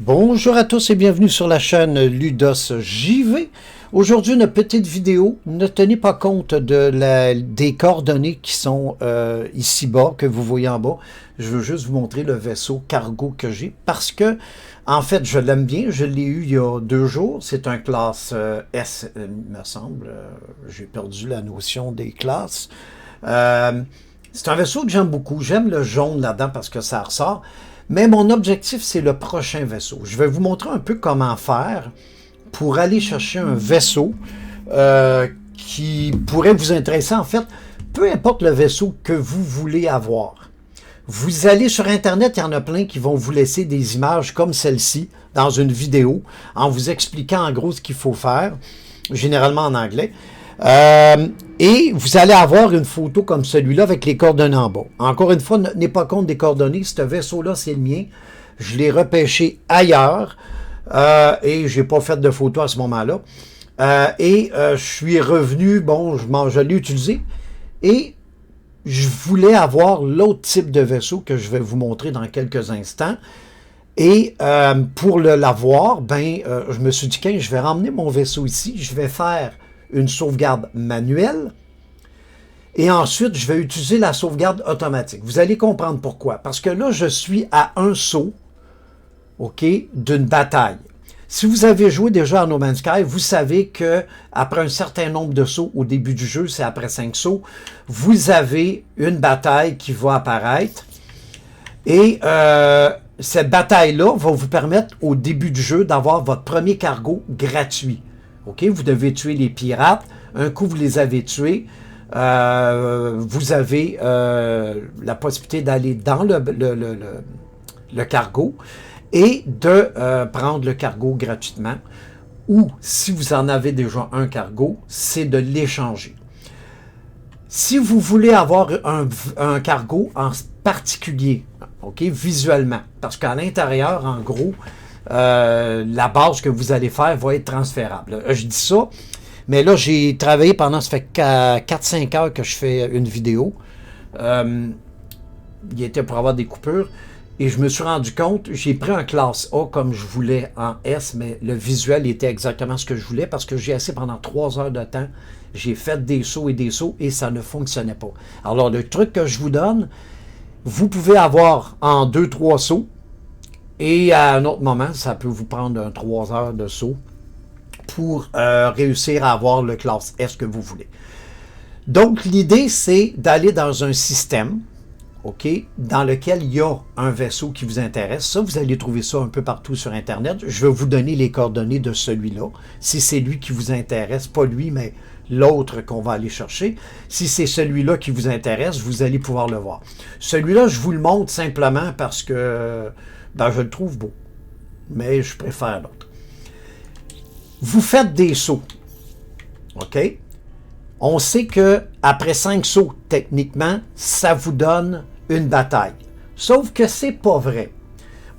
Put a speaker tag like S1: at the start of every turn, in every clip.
S1: Bonjour à tous et bienvenue sur la chaîne Ludos JV. Aujourd'hui, une petite vidéo. Ne tenez pas compte des coordonnées qui sont ici-bas, que vous voyez en bas. Je veux juste vous montrer le vaisseau cargo que j'ai parce que, en fait, je l'aime bien. Je l'ai eu il y a 2 jours. C'est un classe S, il me semble. J'ai perdu la notion des classes. C'est un vaisseau que j'aime beaucoup. J'aime le jaune là-dedans parce que ça ressort. Mais mon objectif, c'est le prochain vaisseau. Je vais vous montrer un peu comment faire pour aller chercher un vaisseau qui pourrait vous intéresser. En fait, peu importe le vaisseau que vous voulez avoir. Vous allez sur Internet, il y en a plein qui vont vous laisser des images comme celle-ci dans une vidéo en vous expliquant en gros ce qu'il faut faire, généralement en anglais. Et vous allez avoir une photo comme celui-là avec les coordonnées en bas. Encore une fois, ne tenez pas compte des coordonnées. Ce vaisseau-là, c'est le mien. Je l'ai repêché ailleurs et je n'ai pas fait de photo à ce moment-là. Je suis revenu, bon, je l'ai utilisé et je voulais avoir l'autre type de vaisseau que je vais vous montrer dans quelques instants. Et pour l'avoir, je me suis dit que je vais ramener mon vaisseau ici. Je vais faire une sauvegarde manuelle et ensuite je vais utiliser la sauvegarde automatique. Vous allez comprendre pourquoi. Parce que là, je suis à un saut, OK, d'une bataille. Si vous avez joué déjà à No Man's Sky, vous savez que après un certain nombre de sauts au début du jeu, c'est après 5 sauts, vous avez une bataille qui va apparaître et cette bataille-là va vous permettre au début du jeu d'avoir votre premier cargo gratuit. OK, vous devez tuer les pirates. Un coup, vous les avez tués. Vous avez la possibilité d'aller dans le cargo et de prendre le cargo gratuitement. Ou, si vous en avez déjà un cargo, c'est de l'échanger. Si vous voulez avoir un cargo en particulier, OK, visuellement, parce qu'à l'intérieur, en gros, la base que vous allez faire va être transférable. Je dis ça, mais là, j'ai travaillé pendant, ça fait 4-5 heures que je fais une vidéo. Il était pour avoir des coupures. Et je me suis rendu compte, j'ai pris un classe A comme je voulais en S, mais le visuel était exactement ce que je voulais parce que j'ai essayé pendant 3 heures de temps. J'ai fait des sauts et ça ne fonctionnait pas. Alors, le truc que je vous donne, vous pouvez avoir en 2-3 sauts. Et à un autre moment, ça peut vous prendre 3 heures de saut pour réussir à avoir le classe S que vous voulez. Donc, l'idée, c'est d'aller dans un système, OK, dans lequel il y a un vaisseau qui vous intéresse. Ça, vous allez trouver ça un peu partout sur Internet. Je vais vous donner les coordonnées de celui-là. Si c'est lui qui vous intéresse, pas lui, mais l'autre qu'on va aller chercher. Si c'est celui-là qui vous intéresse, vous allez pouvoir le voir. Celui-là, je vous le montre simplement parce que je le trouve beau, mais je préfère l'autre. Vous faites des sauts, OK? On sait que après 5 sauts, techniquement, ça vous donne une bataille. Sauf que c'est pas vrai.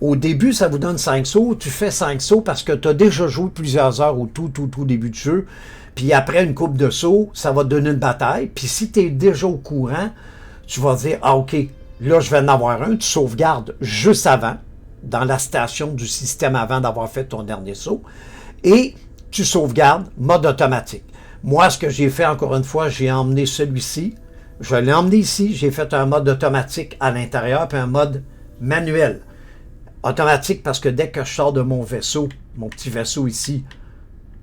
S1: Au début, ça vous donne 5 sauts. Tu fais 5 sauts parce que tu as déjà joué plusieurs heures au tout début du jeu. Puis après une couple de sauts, ça va te donner une bataille. Puis si tu es déjà au courant, tu vas dire, ah OK, là je vais en avoir un. Tu sauvegardes juste avant, dans la station du système avant d'avoir fait ton dernier saut. Et tu sauvegardes mode automatique. Moi, ce que j'ai fait, encore une fois, j'ai emmené celui-ci. Je l'ai emmené ici. J'ai fait un mode automatique à l'intérieur, puis un mode manuel. Automatique parce que dès que je sors de mon vaisseau, mon petit vaisseau ici,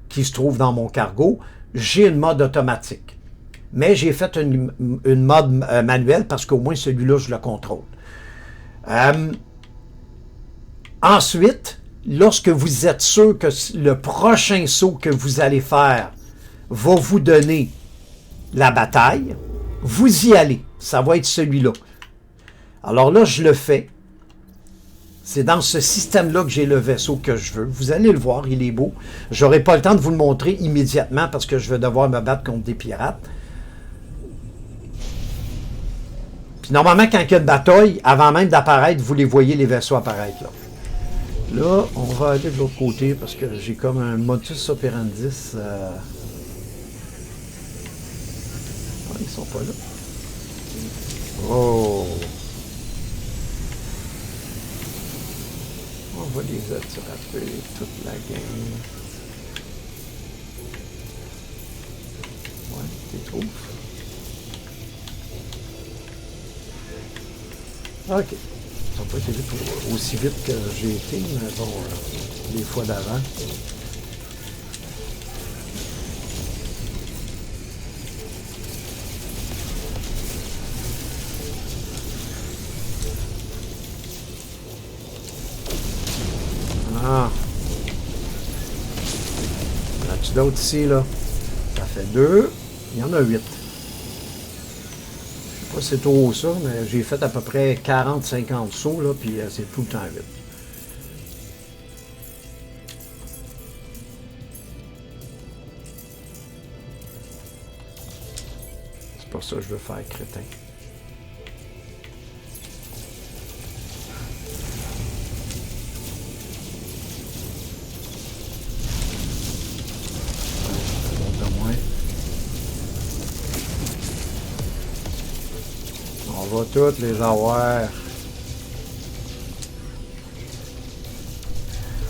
S1: qui se trouve dans mon cargo, j'ai une mode automatique. Mais j'ai fait une mode manuelle parce qu'au moins celui-là, je le contrôle. Ensuite, lorsque vous êtes sûr que le prochain saut que vous allez faire va vous donner la bataille, vous y allez. Ça va être celui-là. Alors là, je le fais. C'est dans ce système-là que j'ai le vaisseau que je veux. Vous allez le voir, il est beau. Je n'aurai pas le temps de vous le montrer immédiatement parce que je vais devoir me battre contre des pirates. Puis normalement, quand il y a une bataille, avant même d'apparaître, vous les voyez, les vaisseaux apparaître là. Là, on va aller de l'autre côté parce que j'ai comme un modus operandi. Ils sont pas là. Oh! va les attraper, toute la gang. Ouais, tu les trouves? Ok. Ça n'a pas été vite, aussi vite que j'ai été, mais bon, les fois d'avant. Ah! En as-tu d'autres ici, là? Ça fait 2. Il y en a 8. Je sais pas si c'est trop haut ça, mais j'ai fait à peu près 40-50 sauts, là, puis c'est tout le temps 8. C'est pour ça que je veux faire crétin. On va toutes les avoir.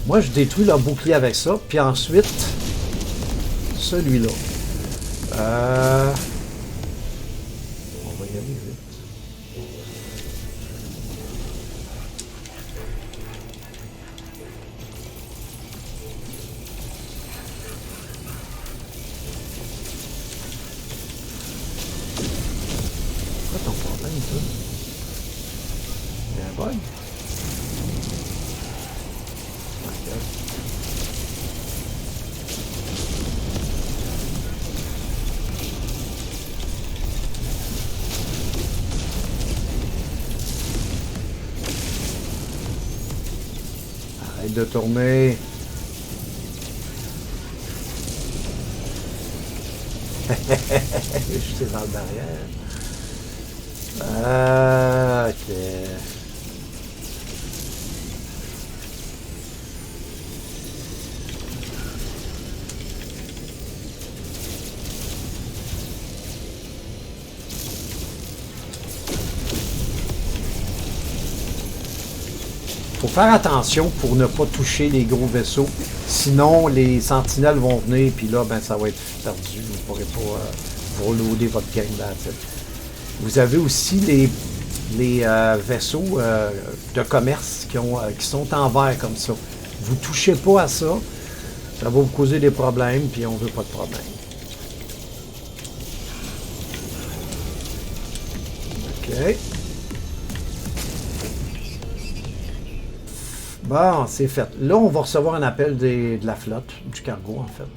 S1: Moi, je détruis leur bouclier avec ça, puis ensuite, celui-là. On va y aller vite. C'est quoi ton problème, toi? Il y a un bug? Arrête de tourner. J'étais dans le derrière. Ok. Faut faire attention pour ne pas toucher les gros vaisseaux. Sinon, les sentinelles vont venir, puis là, ben, ça va être perdu. Vous ne pourrez pas reloader votre game là-dessus. Vous avez aussi les vaisseaux de commerce qui sont en vert comme ça. Vous ne touchez pas à ça. Ça va vous causer des problèmes, puis on ne veut pas de problème. OK. Bon, c'est fait. Là, on va recevoir un appel de la flotte, du cargo, en fait.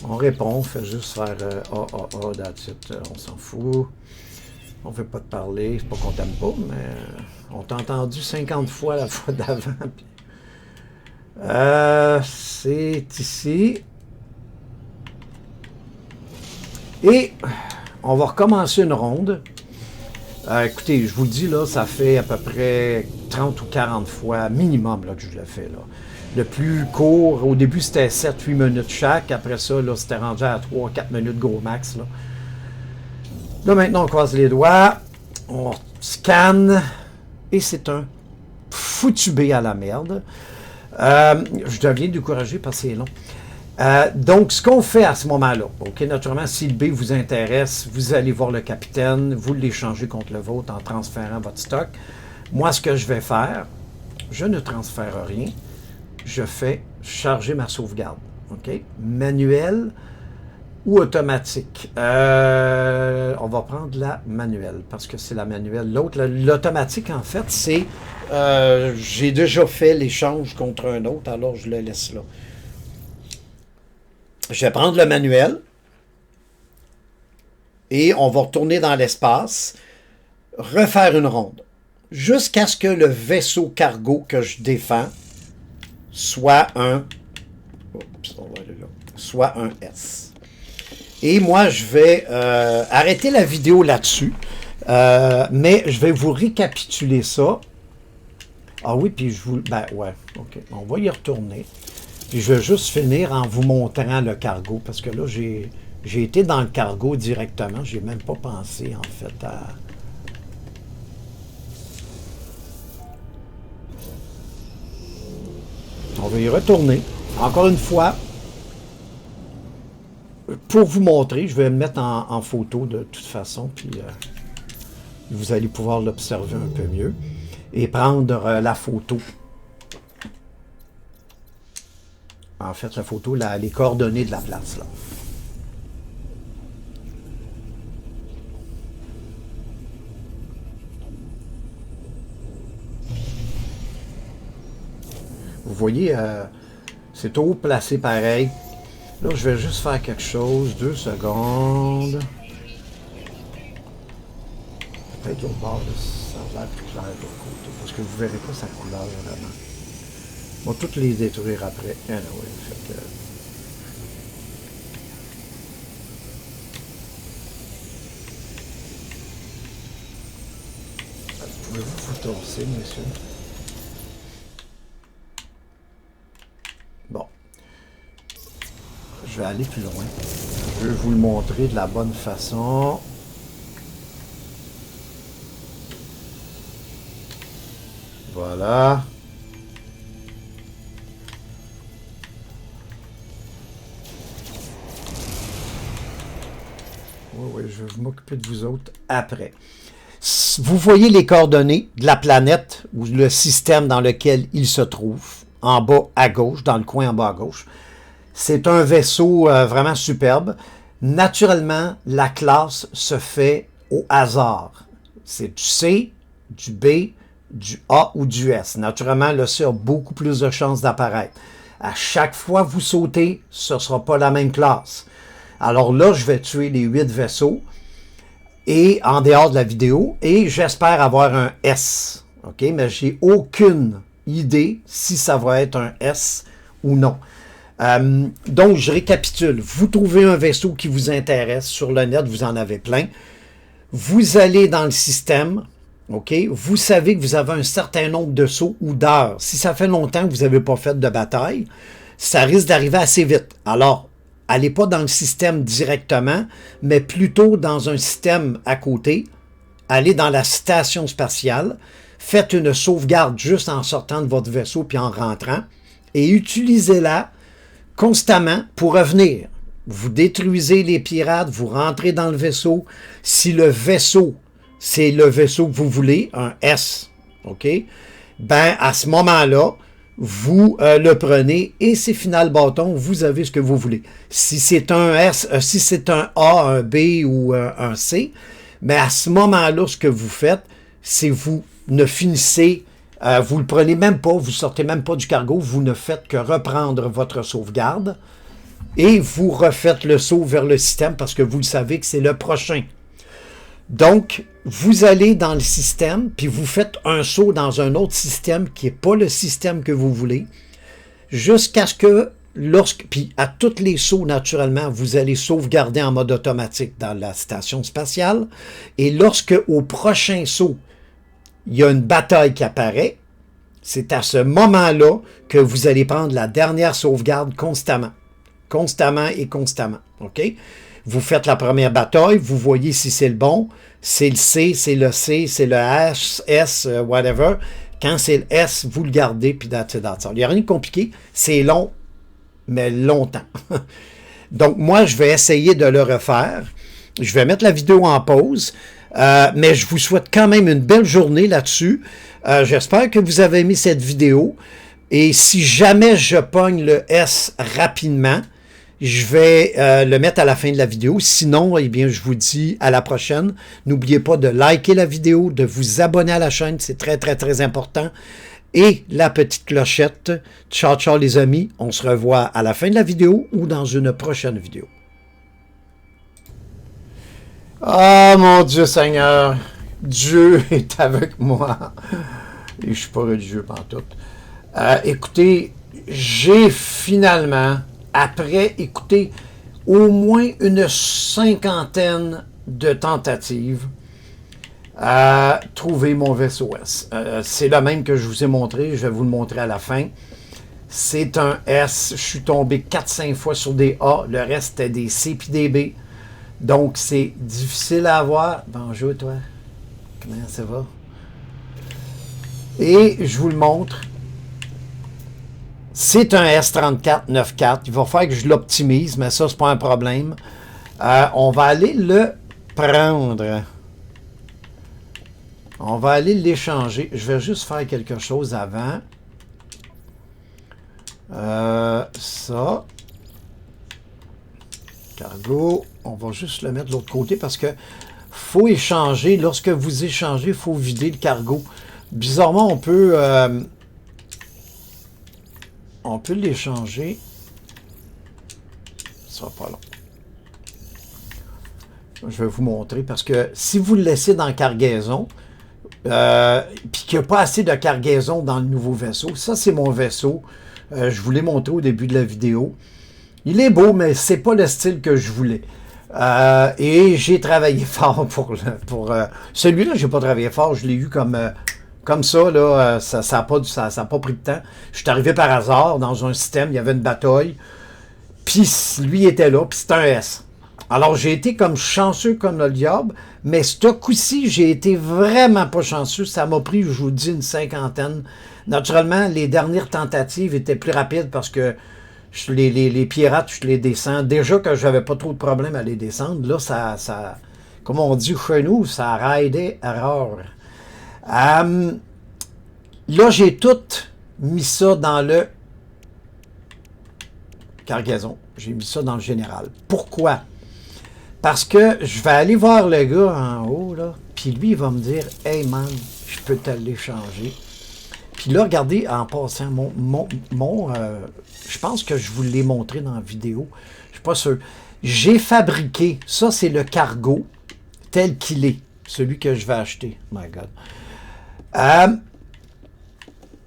S1: On répond, on fait juste faire that's it, on s'en fout. On ne veut pas te parler, c'est pas qu'on t'aime pas, mais on t'a entendu 50 fois la fois d'avant. C'est ici. Et on va recommencer une ronde. Écoutez, je vous le dis, là, ça fait à peu près 30 ou 40 fois minimum là, que je le fais. Là. Le plus court, au début, c'était 7-8 minutes chaque. Après ça, là, c'était rendu à 3-4 minutes gros max. Là. Là, maintenant, on croise les doigts. On scanne. Et c'est un foutu B à la merde. Je deviens découragé parce que c'est long. Donc, ce qu'on fait à ce moment-là, ok, naturellement, si le B vous intéresse, vous allez voir le capitaine, vous l'échangez contre le vôtre en transférant votre stock. Moi, ce que je vais faire, je ne transfère rien. Je fais charger ma sauvegarde. Ok, manuel ou automatique. On va prendre la manuelle parce que c'est la manuelle. L'autre, l'automatique, en fait, c'est j'ai déjà fait l'échange contre un autre, alors je le laisse là. Je vais prendre le manuel et on va retourner dans l'espace, refaire une ronde, jusqu'à ce que le vaisseau cargo que je défends soit un, soit un S. Et moi, je vais arrêter la vidéo là-dessus, mais je vais vous récapituler ça. Ah oui, puis je vous... Ben ouais, ok, on va y retourner. Puis je vais juste finir en vous montrant le cargo, parce que là, j'ai été dans le cargo directement. J'ai même pas pensé, en fait, à... va y retourner. Encore une fois, pour vous montrer, je vais le mettre en photo de toute façon, puis vous allez pouvoir l'observer un peu mieux et prendre la photo. En fait, la photo, les coordonnées de la place, là. Vous voyez, c'est haut placé pareil. Là, je vais juste faire quelque chose. 2 secondes. Peut-être l'autre bord, là, ça a l'air plus clair de l'autre côté. Parce que vous ne verrez pas sa couleur, vraiment. On va toutes les détruire après. Anyway, fait que... Pouvez-vous vous torser, messieurs? Bon. Je vais aller plus loin. Je veux vous le montrer de la bonne façon. Voilà. Oui, je vais m'occuper de vous autres après. Vous voyez les coordonnées de la planète ou le système dans lequel il se trouve, en bas à gauche, dans le coin en bas à gauche. C'est un vaisseau vraiment superbe. Naturellement, la classe se fait au hasard. C'est du C, du B, du A ou du S. Naturellement, le C a beaucoup plus de chances d'apparaître. À chaque fois que vous sautez, ce ne sera pas la même classe. Alors là, je vais tuer les 8 vaisseaux et en dehors de la vidéo et j'espère avoir un S. OK? Mais j'ai aucune idée si ça va être un S ou non. Donc, je récapitule. Vous trouvez un vaisseau qui vous intéresse sur le net, vous en avez plein. Vous allez dans le système, OK? Vous savez que vous avez un certain nombre de sauts ou d'heures. Si ça fait longtemps que vous n'avez pas fait de bataille, ça risque d'arriver assez vite. Alors, allez pas dans le système directement, mais plutôt dans un système à côté. Allez dans la station spatiale. Faites une sauvegarde juste en sortant de votre vaisseau puis en rentrant. Et utilisez-la constamment pour revenir. Vous détruisez les pirates, vous rentrez dans le vaisseau. Si le vaisseau, c'est le vaisseau que vous voulez, un S, OK? Ben, à ce moment-là, vous le prenez et c'est final bâton, vous avez ce que vous voulez. Si c'est un S, si c'est un A, un B ou un C, mais à ce moment-là, ce que vous faites, c'est vous ne finissez, vous le prenez même pas, vous sortez même pas du cargo, vous ne faites que reprendre votre sauvegarde et vous refaites le saut vers le système parce que vous le savez que c'est le prochain. Donc, vous allez dans le système, puis vous faites un saut dans un autre système qui n'est pas le système que vous voulez, jusqu'à ce que, puis à tous les sauts, naturellement, vous allez sauvegarder en mode automatique dans la station spatiale, et lorsque, au prochain saut, il y a une bataille qui apparaît, c'est à ce moment-là que vous allez prendre la dernière sauvegarde constamment. Constamment et constamment, OK? Vous faites la première bataille, vous voyez si c'est le bon, c'est le C, c'est le C, c'est le H, S, whatever. Quand c'est le S, vous le gardez, puis that's it. Il n'y a rien de compliqué, c'est long, mais longtemps. Donc, moi, je vais essayer de le refaire. Je vais mettre la vidéo en pause, mais je vous souhaite quand même une belle journée là-dessus. J'espère que vous avez aimé cette vidéo. Et si jamais je pogne le S rapidement, je vais le mettre à la fin de la vidéo. Sinon, eh bien, je vous dis à la prochaine. N'oubliez pas de liker la vidéo, de vous abonner à la chaîne. C'est très, très, très important. Et la petite clochette. Ciao, ciao les amis. On se revoit à la fin de la vidéo ou dans une prochaine vidéo. Ah, mon Dieu Seigneur. Dieu est avec moi. Et je ne suis pas religieux pantoute. Écoutez, j'ai finalement... Après, écoutez, au moins une 50aine de tentatives à trouver mon vaisseau S. C'est le même que je vous ai montré, je vais vous le montrer à la fin. C'est un S, je suis tombé 4-5 fois sur des A, le reste c'était des C puis des B. Donc c'est difficile à avoir. Bonjour toi, comment ça va? Et je vous le montre. C'est un S3494. Il va falloir que je l'optimise, mais ça, c'est pas un problème. On va aller le prendre. On va aller l'échanger. Je vais juste faire quelque chose avant. Ça. Cargo. On va juste le mettre de l'autre côté parce que faut échanger. Lorsque vous échangez, il faut vider le cargo. Bizarrement, on peut l'échanger. Ça sera pas long. Je vais vous montrer parce que si vous le laissez dans la cargaison, puis qu'il n'y a pas assez de cargaison dans le nouveau vaisseau, ça c'est mon vaisseau. Je vous l'ai montré au début de la vidéo. Il est beau, mais c'est pas le style que je voulais. Et j'ai travaillé fort pour celui-là, j'ai pas travaillé fort, je l'ai eu comme ça, là, ça n'a pas pris de temps. Je suis arrivé par hasard dans un système, il y avait une bataille, puis lui était là, puis c'est un S. Alors j'ai été comme chanceux comme le diable, mais ce coup-ci, j'ai été vraiment pas chanceux. Ça m'a pris, je vous dis, une cinquantaine. Naturellement, les dernières tentatives étaient plus rapides parce que les pirates, je les descends. Déjà que j'avais pas trop de problème à les descendre, là, ça comme on dit chez nous, ça raidait erreur. Là, j'ai tout mis ça dans le cargaison. J'ai mis ça dans le général. Pourquoi? Parce que je vais aller voir le gars en haut, là, puis lui, il va me dire « Hey man, je peux te l'échanger. » Puis là, regardez, en passant, je pense que je vous l'ai montré dans la vidéo, je suis pas sûr. J'ai fabriqué, ça c'est le cargo tel qu'il est, celui que je vais acheter. My God.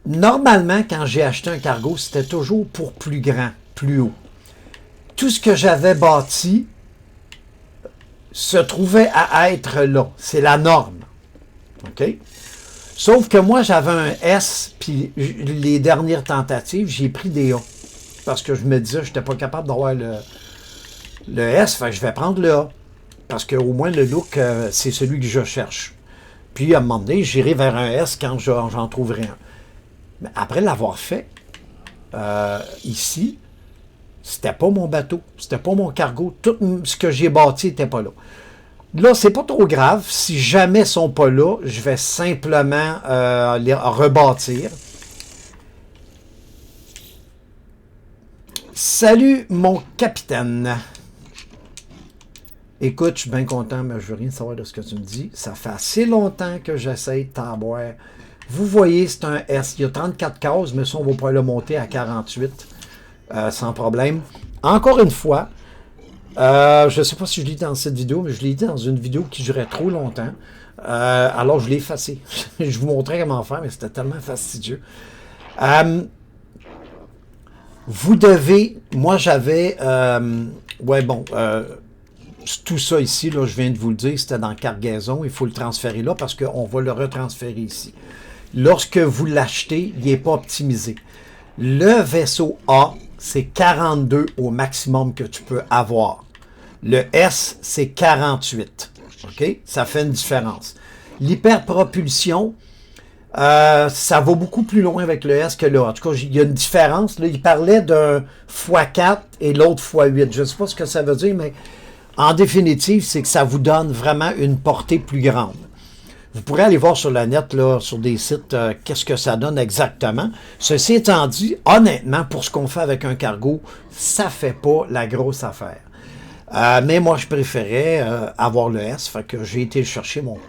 S1: Normalement, quand j'ai acheté un cargo, c'était toujours pour plus grand, plus haut. Tout ce que j'avais bâti se trouvait à être là. C'est la norme. OK? Sauf que moi, j'avais un S, puis les dernières tentatives, j'ai pris des A. Parce que je me disais, je n'étais pas capable d'avoir le S, fait que je vais prendre le A. Parce qu'au moins, le look, c'est celui que je cherche. Puis, à un moment donné, j'irai vers un S quand j'en trouverai un. Mais après l'avoir fait, ici, c'était pas mon bateau, c'était pas mon cargo. Tout ce que j'ai bâti n'était pas là. Là, c'est pas trop grave. Si jamais ils sont pas là, je vais simplement les rebâtir. Salut, mon capitaine. Écoute, je suis bien content, mais je veux rien savoir de ce que tu me dis. Ça fait assez longtemps que j'essaye de t'aboire. Vous voyez, c'est un S. Il y a 34 cases, mais ça, on va pouvoir le monter à 48 sans problème. Encore une fois, je ne sais pas si je l'ai dit dans cette vidéo, mais je l'ai dit dans une vidéo qui durait trop longtemps. Alors, je l'ai effacé. Je vous montrais comment faire, mais c'était tellement fastidieux. Vous devez... Moi, j'avais... tout ça ici, là, je viens de vous le dire, c'était dans cargaison. Il faut le transférer là parce qu'on va le retransférer ici. Lorsque vous l'achetez, il n'est pas optimisé. Le vaisseau A, c'est 42 au maximum que tu peux avoir. Le S, c'est 48. OK? Ça fait une différence. L'hyperpropulsion, ça va beaucoup plus loin avec le S que le A. En tout cas, il y a une différence. Là, il parlait d'un x4 et l'autre x8. Je ne sais pas ce que ça veut dire, mais en définitive, c'est que ça vous donne vraiment une portée plus grande. Vous pourrez aller voir sur la net, là, sur des sites, qu'est-ce que ça donne exactement. Ceci étant dit, honnêtement, pour ce qu'on fait avec un cargo, ça ne fait pas la grosse affaire. Mais moi, je préférais avoir le S, fait que j'ai été chercher mon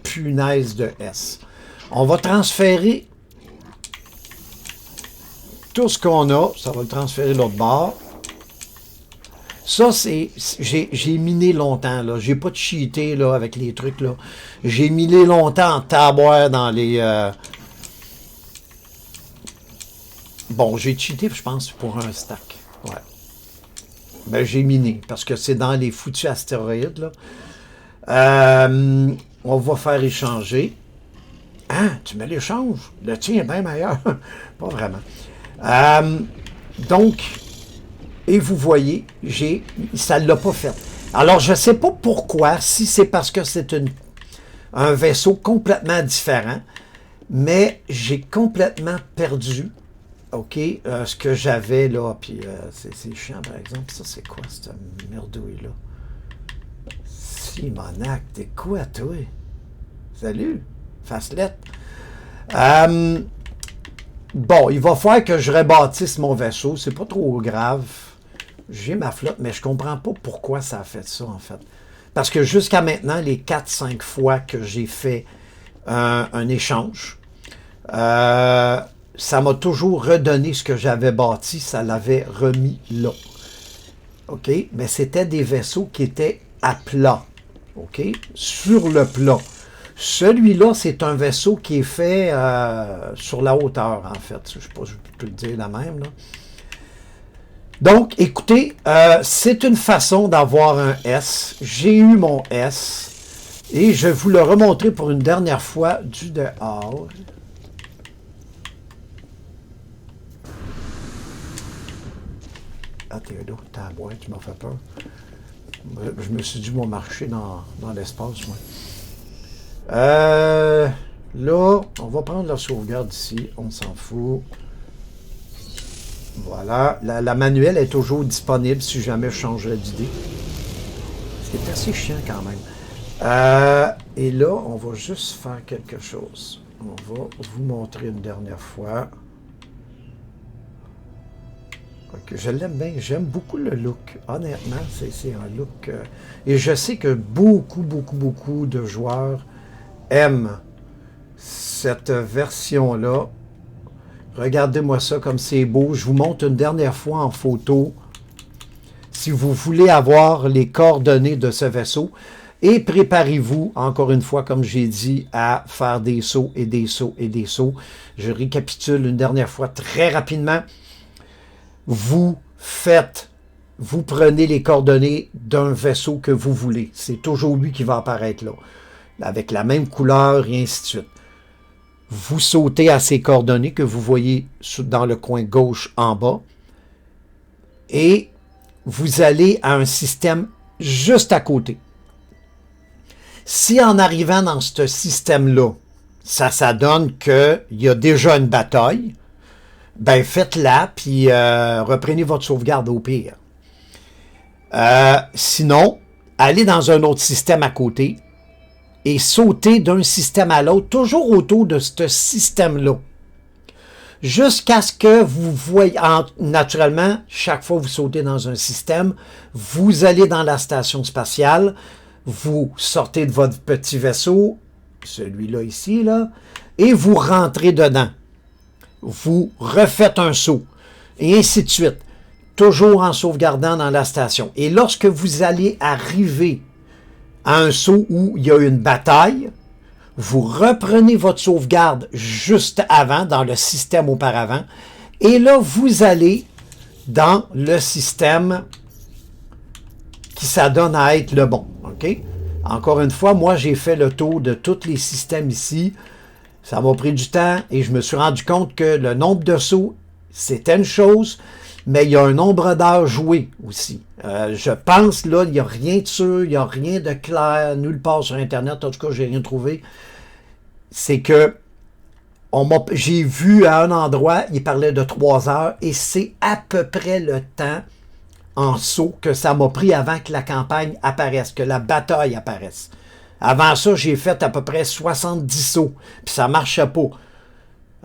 S1: punaise de S. On va transférer tout ce qu'on a, ça va le transférer de l'autre bord. Ça, c'est... J'ai miné longtemps, là. J'ai pas de cheaté, là, avec les trucs, là. J'ai miné longtemps en taboire dans les... Bon, j'ai cheaté, je pense, pour un stack. Ouais. Ben, j'ai miné, parce que c'est dans les foutus astéroïdes, là. On va faire échanger. Hein? Tu me l'échanges? Le tien est bien meilleur. Pas vraiment. Donc... Et vous voyez, ça ne l'a pas fait. Alors, je ne sais pas pourquoi, si c'est parce que c'est un vaisseau complètement différent, mais j'ai complètement perdu OK, ce que j'avais là, puis c'est chiant par exemple, ça c'est quoi cette merdouille-là? Simonac, t'es quoi toi? Salut, Facelette. Bon, il va falloir que je rebâtisse mon vaisseau, c'est pas trop grave. J'ai ma flotte, mais je comprends pas pourquoi ça a fait ça en fait. Parce que jusqu'à maintenant, les 4-5 fois que j'ai fait un échange, ça m'a toujours redonné ce que j'avais bâti, ça l'avait remis là. OK? Mais c'était des vaisseaux qui étaient à plat. OK? Sur le plat. Celui-là, c'est un vaisseau qui est fait sur la hauteur, en fait. Je ne sais pas si je peux le dire la même, là. Donc, écoutez, c'est une façon d'avoir un S. J'ai eu mon S. Et je vais vous le remontrer pour une dernière fois du dehors. Ah, t'es là, t'as la boîte, tu m'as fait peur. Je me suis dit, moi, marcher dans l'espace, moi. Là, on va prendre la sauvegarde ici, on s'en fout. Voilà, la manuelle est toujours disponible si jamais je changerais d'idée. C'est assez chiant quand même. Et là, on va juste faire quelque chose. On va vous montrer une dernière fois. Okay, je l'aime bien, j'aime beaucoup le look. Honnêtement, c'est un look... et je sais que beaucoup de joueurs aiment cette version-là. Regardez-moi ça comme c'est beau. Je vous montre une dernière fois en photo si vous voulez avoir les coordonnées de ce vaisseau. Et préparez-vous, encore une fois, comme j'ai dit, à faire des sauts et des sauts et des sauts. Je récapitule une dernière fois très rapidement. Vous prenez les coordonnées d'un vaisseau que vous voulez. C'est toujours lui qui va apparaître là, avec la même couleur et ainsi de suite. Vous sautez à ces coordonnées que vous voyez dans le coin gauche en bas et vous allez à un système juste à côté. Si en arrivant dans ce système-là, ça donne qu'il y a déjà une bataille, ben faites-la, puis reprenez votre sauvegarde au pire. Sinon, allez dans un autre système à côté et sautez d'un système à l'autre, toujours autour de ce système-là. Jusqu'à ce que vous voyez, naturellement, chaque fois que vous sautez dans un système, vous allez dans la station spatiale, vous sortez de votre petit vaisseau, celui-là ici, là, et vous rentrez dedans. Vous refaites un saut, et ainsi de suite, toujours en sauvegardant dans la station. Et lorsque vous allez arriver à un saut où il y a une bataille, vous reprenez votre sauvegarde juste avant, dans le système auparavant, et là, vous allez dans le système qui s'adonne à être le bon. OK? Encore une fois, moi, j'ai fait le tour de tous les systèmes ici. Ça m'a pris du temps et je me suis rendu compte que le nombre de sauts, c'était une chose, mais il y a un nombre d'heures jouées aussi. Je pense, là, il n'y a rien de sûr, il n'y a rien de clair, nulle part sur Internet, en tout cas, j'ai rien trouvé. C'est que j'ai vu à un endroit, il parlait de 3 heures et c'est à peu près le temps en saut que ça m'a pris avant que la campagne apparaisse, que la bataille apparaisse. Avant ça, j'ai fait à peu près 70 sauts, puis ça ne marchait pas.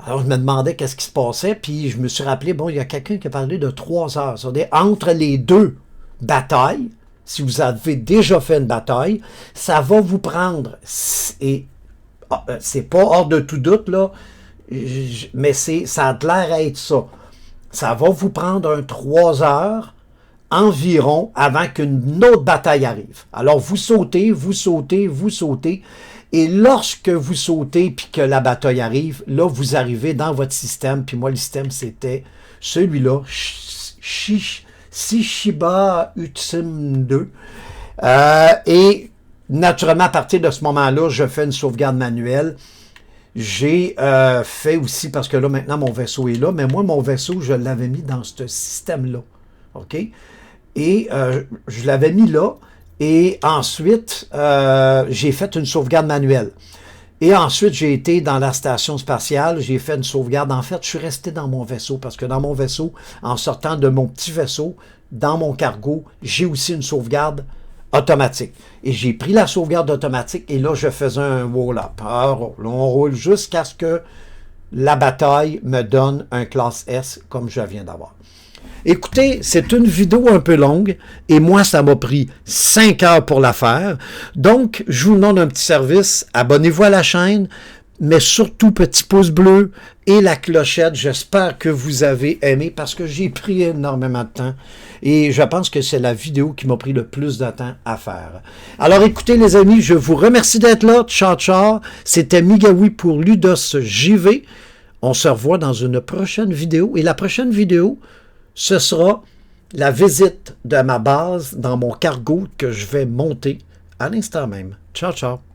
S1: Alors, je me demandais qu'est-ce qui se passait, puis je me suis rappelé, bon, il y a quelqu'un qui a parlé de 3 heures. C'est-à-dire, entre les deux batailles, si vous avez déjà fait une bataille, ça va vous prendre, et c'est pas hors de tout doute, là, mais ça a l'air à être ça. Ça va vous prendre un 3 heures environ avant qu'une autre bataille arrive. Alors, vous sautez, et lorsque vous sautez puis que la bataille arrive, là, vous arrivez dans votre système, puis moi, le système, c'était celui-là, Sishiba Utsim 2. Et naturellement, à partir de ce moment-là, je fais une sauvegarde manuelle. J'ai fait aussi, parce que là, maintenant, mon vaisseau est là, mais moi, mon vaisseau, je l'avais mis dans ce système-là. OK? Et je l'avais mis là. Et ensuite, j'ai fait une sauvegarde manuelle. Et ensuite, j'ai été dans la station spatiale, j'ai fait une sauvegarde. En fait, je suis resté dans mon vaisseau, parce que dans mon vaisseau, en sortant de mon petit vaisseau, dans mon cargo, j'ai aussi une sauvegarde automatique. Et j'ai pris la sauvegarde automatique, et là, je faisais un roll-up. Alors, on roule jusqu'à ce que la bataille me donne un classe S, comme je viens d'avoir. Écoutez, c'est une vidéo un peu longue et moi, ça m'a pris 5 heures pour la faire. Donc, je vous demande un petit service. Abonnez-vous à la chaîne, mais surtout petit pouce bleu et la clochette. J'espère que vous avez aimé parce que j'ai pris énormément de temps et je pense que c'est la vidéo qui m'a pris le plus de temps à faire. Alors, écoutez les amis, je vous remercie d'être là. Ciao, ciao. C'était Migaoui pour Ludos JV. On se revoit dans une prochaine vidéo et la prochaine vidéo, ce sera la visite de ma base dans mon cargo que je vais monter à l'instant même. Ciao, ciao.